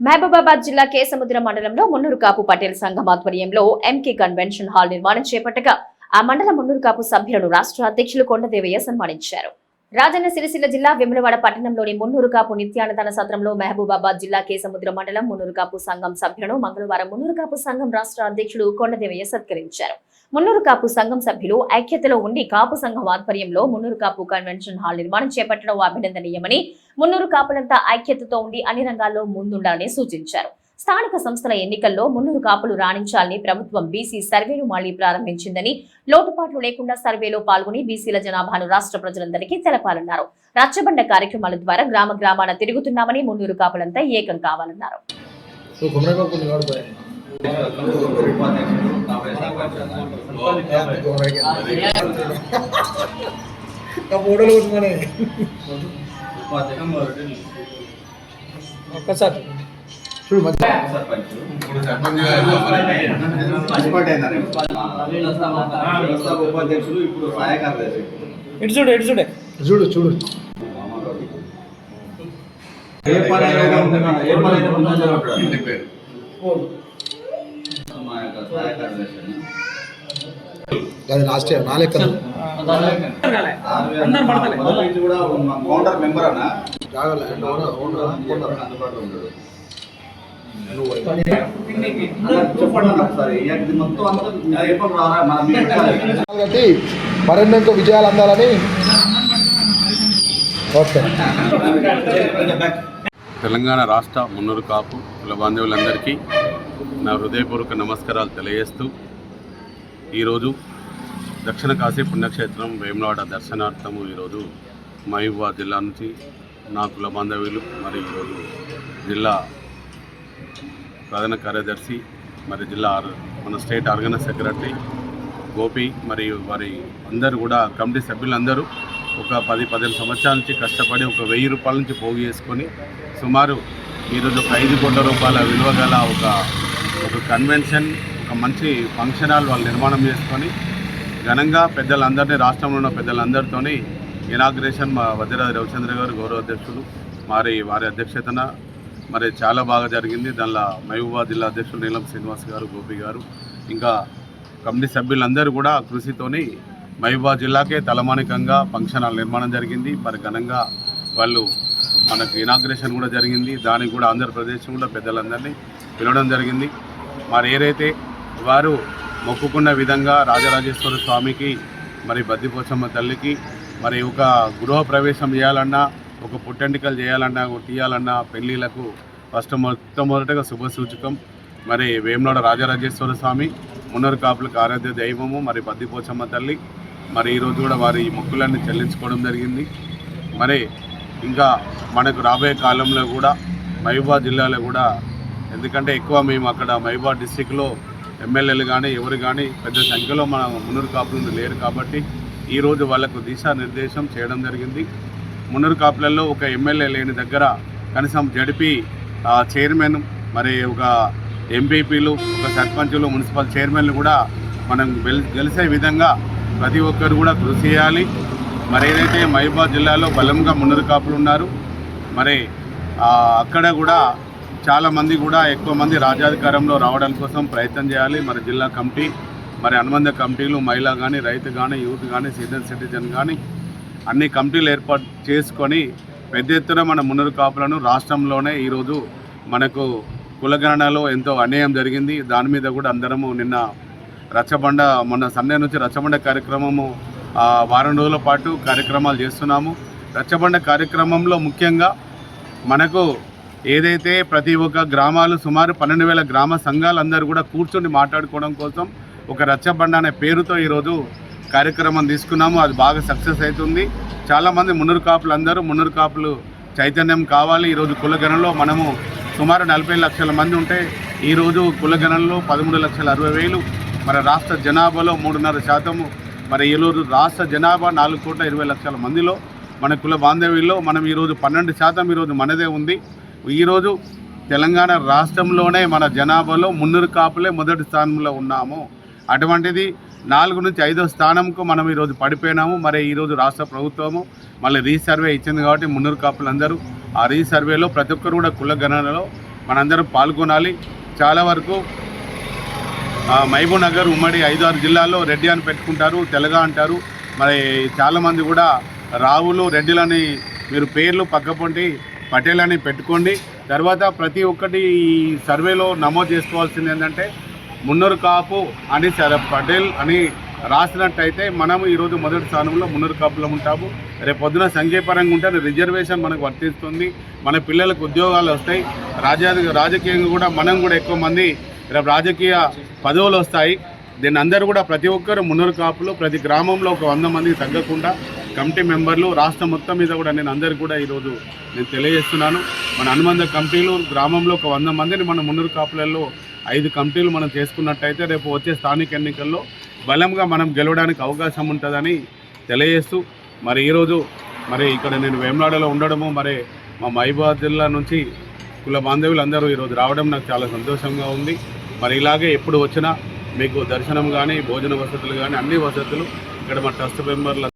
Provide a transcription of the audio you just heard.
మహబూబాబాద్ జిల్లా కేసముద్రం మండలంలో మున్నూరు కాపు పటేల్ సంఘం ఆధ్వర్యంలో ఎంకే కన్వెన్షన్ హాల్ నిర్మాణం చేపట్టగా ఆ మండల మున్నూరు కాపు సభ్యులను రాష్ట్ర అధ్యక్షులు కొండదేవయ్య సన్మానించారు. రాజన్న సిరిసిల్ల జిల్లా వేములవాడ పట్టణంలోని మున్నూరు కాపు నిత్యాన్నదాన సత్రంలో మహబూబాబాద్ జిల్లా కేసముద్రం మండలం మున్నూరు కాపు సంఘం సభ్యులను మంగళవారం మున్నూరు కాపు సంఘం రాష్ట్ర అధ్యక్షుడు కొండదేవయ్య సత్కరించారు. మున్నూరు కాపు సంఘం సభ్యులు ఐక్యతలో ఉండి కాపు సంఘం ఆధ్వర్యంలో మున్నూరు కాపు కన్వెన్షన్ హాల్ నిర్మాణం చేపట్టడం అభినందనీయమని, మున్నూరు కాపులంతా ఐక్యతతో ఉండి అన్ని రంగాల్లో ముందుండాలని సూచించారు. స్థానిక సంస్థల ఎన్నికల్లో మున్నూరు కాపులు రాణించాలని ప్రభుత్వం బీసీ సర్వేను మళ్లీ ప్రారంభించిందని, లోటుపాట్లు లేకుండా సర్వేలో పాల్గొని బీసీల జనాభాను రాష్ట్ర ప్రజలందరికీ తెలపాలన్నారు. రచ్చబండ కార్యక్రమాల ద్వారా గ్రామ గ్రామాన తిరుగుతున్నామని, మున్నూరు కాపులంతా ఏకం కావాలన్నారు. ఒక్కసారి ఉపాధ్యక్షులు ఇప్పుడు ఇటు చూడు ఇటు చూడే చూడు చూడు అది లాస్ట్ ఇయర్ నాలుగు కౌంటర్ మెంబర్ అన్న మరెన్నో విజయాలు అందాలని తెలంగాణ రాష్ట్ర మున్నూరు కాపు కుల బాంధవులందరికీ నా హృదయపూర్వక నమస్కారాలు తెలియజేస్తూ ఈరోజు దక్షిణ కాశీ పుణ్యక్షేత్రం వేములవాడ దర్శనార్థము ఈరోజు మహబూబాబాద్ జిల్లా నుంచి నా కుల బాంధవులు మరి ఈరోజు జిల్లా ప్రధాన కార్యదర్శి మరి జిల్లా మన స్టేట్ ఆర్గనైజ్ సెక్రటరీ గోపి మరియు వారి అందరూ కూడా కమిటీ సభ్యులందరూ ఒక 10-15 సంవత్సరాల నుంచి కష్టపడి ఒక 1000 రూపాయల నుంచి పోగు చేసుకొని సుమారు ఈరోజు ఒక 5 కోట్ల రూపాయల విలువ గల ఒక కన్వెన్షన్, ఒక మంచి ఫంక్షన్ హాల్ వాళ్ళు నిర్మాణం చేసుకొని ఘనంగా పెద్దలందరినీ, రాష్ట్రంలో ఉన్న పెద్దలందరితో ఇనాగ్రేషన్ మా వజ్రరాజు రవిచంద్ర గారు గౌరవ అధ్యక్షులు మరి వారి అధ్యక్షతన మరి చాలా బాగా జరిగింది. దానిలో మహబూబాబాద్ జిల్లా అధ్యక్షులు నీలం శ్రీనివాస్ గారు, గోపి గారు, ఇంకా కమిటీ సభ్యులందరూ కూడా కృషితోని మహబూబాబాద్ జిల్లాకే తలమానికంగా ఫంక్షన్ హాల్ నిర్మాణం జరిగింది. మరి ఘనంగా వాళ్ళు మనకు ఇనాగ్రేషన్ కూడా జరిగింది. దానికి కూడా ఆంధ్రప్రదేశ్ కూడా పెద్దలందరినీ పిలవడం జరిగింది. మరి ఏదైతే వారు మొక్కుకున్న విధంగా రాజరాజేశ్వర స్వామికి మరి బద్దిపోచమ్మ తల్లికి మరి ఒక గృహ ప్రవేశం చేయాలన్నా, ఒక పుట్టెంటికలు చేయాలన్నా, తీయాలన్నా, పెళ్ళిళ్ళకు మొట్టమొదటగా శుభసూచకం మరి వేములవాడ రాజరాజేశ్వర స్వామి, మున్నూరు కాపులకు ఆరాధ్య దైవము మరి బద్దిపోచమ్మ తల్లి. మరి ఈరోజు కూడా వారి మొక్కులన్నీ చెల్లించుకోవడం జరిగింది. మరి ఇంకా మనకు రాబోయే కాలంలో కూడా మహబూబాబాద్ జిల్లాలో కూడా, ఎందుకంటే ఎక్కువ మేము అక్కడ మహబూబాబాద్ డిస్టిక్లో ఎమ్మెల్యేలు కానీ ఎవరు కానీ పెద్ద సంఖ్యలో మన మున్నూరు కాపులు లేరు కాబట్టి ఈరోజు వాళ్ళకు దిశానిర్దేశం చేయడం జరిగింది. మున్నూరు కాపులలో ఒక ఎమ్మెల్యే లేని దగ్గర కనీసం జడిపి చైర్మన్, మరి ఒక ఎంపీపీలు, ఒక సర్పంచులు, మున్సిపల్ చైర్మన్లు కూడా మనం గెలిచే విధంగా ప్రతి ఒక్కరు కూడా కృషి చేయాలి. మరి ఏదైతే మహబూబాబాద్ జిల్లాలో బలంగా మున్నూరు కాపులు ఉన్నారు, మరి అక్కడ కూడా చాలామంది కూడా ఎక్కువ మంది రాజ్యాధికారంలో రావడం కోసం ప్రయత్నం చేయాలి. మరి జిల్లా కమిటీ, మరి అనుబంధ కమిటీలు, మహిళా కానీ, రైతు కానీ, యూత్ కానీ, సీనియర్ సిటిజన్ కానీ అన్ని కమిటీలు ఏర్పాటు చేసుకొని పెద్ద ఎత్తున మన మున్నూరు కాపులను రాష్ట్రంలోనే ఈరోజు మనకు కులగణనలో ఎంతో అన్యాయం జరిగింది. దాని మీద కూడా అందరము నిన్న రచ్చబండ, మొన్న సండే నుంచి రచ్చబండ కార్యక్రమము వారం రోజుల పాటు కార్యక్రమాలు చేస్తున్నాము. రచ్చబండ కార్యక్రమంలో ముఖ్యంగా మనకు ఏదైతే ప్రతి ఒక్క గ్రామాలు సుమారు 12,000 గ్రామ సంఘాలందరూ కూడా కూర్చొని మాట్లాడుకోవడం కోసం ఒక రచ్చబండ అనే పేరుతో ఈరోజు కార్యక్రమం తీసుకున్నాము. అది బాగా సక్సెస్ అవుతుంది. చాలామంది మున్నూరు కాపులు చైతన్యం కావాలి. ఈరోజు కులగణనలో మనము సుమారు 40 లక్షల మంది ఉంటే ఈరోజు కులగణనలో 13,60,000, మన రాష్ట్ర జనాభాలో 3.5%. మరి ఈరోజు రాష్ట్ర జనాభా 4,20,00,000 మందిలో మన కుల బాంధవ్యంలో మనం ఈరోజు 12% ఈరోజు మనదే ఉంది. ఈరోజు తెలంగాణ రాష్ట్రంలోనే మన జనాభాలో మున్నూరు కాపులే మొదటి స్థానంలో ఉన్నాము. అటువంటిది 4 నుంచి 5వ స్థానంకు మనం ఈరోజు పడిపోయినాము. మరి ఈరోజు రాష్ట్ర ప్రభుత్వము మళ్ళీ రీసర్వే ఇచ్చింది కాబట్టి మున్నూరు కాపులందరూ ఆ రీసర్వేలో ప్రతి ఒక్కరు కూడా కుల గణనలో మనందరం పాల్గొనాలి. చాలా వరకు మహబూబ్ నగర్ ఉమ్మడి 5-6 జిల్లాల్లో రెడ్డి అని పెట్టుకుంటారు, తెలగ అంటారు. మరి చాలామంది కూడా రావులు రెడ్డిలని మీరు పేర్లు పక్కపొంటి పటేల్ అని పెట్టుకోండి. తర్వాత ప్రతి ఒక్కటి ఈ సర్వేలో నమోదు చేసుకోవాల్సింది ఏంటంటే మున్నూరు కాపు అని పటేల్ అని రాసినట్టయితే మనము ఈరోజు మొదటి స్థానంలో మున్నూరు కాపులో ఉంటాము. రేపు పొద్దున సంఖ్యాపరంగా ఉంటే రిజర్వేషన్ మనకు వర్తిస్తుంది, మన పిల్లలకు ఉద్యోగాలు వస్తాయి, రాజకీయంగా కూడా మనం కూడా ఎక్కువ మంది రేపు రాజకీయ పదవులు వస్తాయి. దీన్ని అందరూ కూడా ప్రతి ఒక్కరు మున్నూరు కాపులు ప్రతి గ్రామంలో ఒక 100 మందికి తగ్గకుండా కమిటీ మెంబర్లు రాష్ట్రం మొత్తం మీద కూడా నేను అందరికీ కూడా ఈరోజు నేను తెలియజేస్తున్నాను. మన అనుబంధ కమిటీలు గ్రామంలో ఒక 100 మందిని మన మున్నూరు కాపులలో 5 కమిటీలు మనం చేసుకున్నట్టయితే రేపు వచ్చే స్థానిక ఎన్నికల్లో బలంగా మనం గెలవడానికి అవకాశం ఉంటుందని తెలియజేస్తూ మరి ఈరోజు మరి ఇక్కడ నేను వేములవాడలో ఉండడము మరి మా మహబూబాబాద్ జిల్లా నుంచి కుల బాంధవులు అందరూ ఈరోజు రావడం నాకు చాలా సంతోషంగా ఉంది. మరి ఇలాగే ఎప్పుడు వచ్చినా మీకు దర్శనం కానీ భోజన వసతులు కానీ అన్ని వసతులు ఇక్కడ మా ట్రస్ట్ మెంబర్లు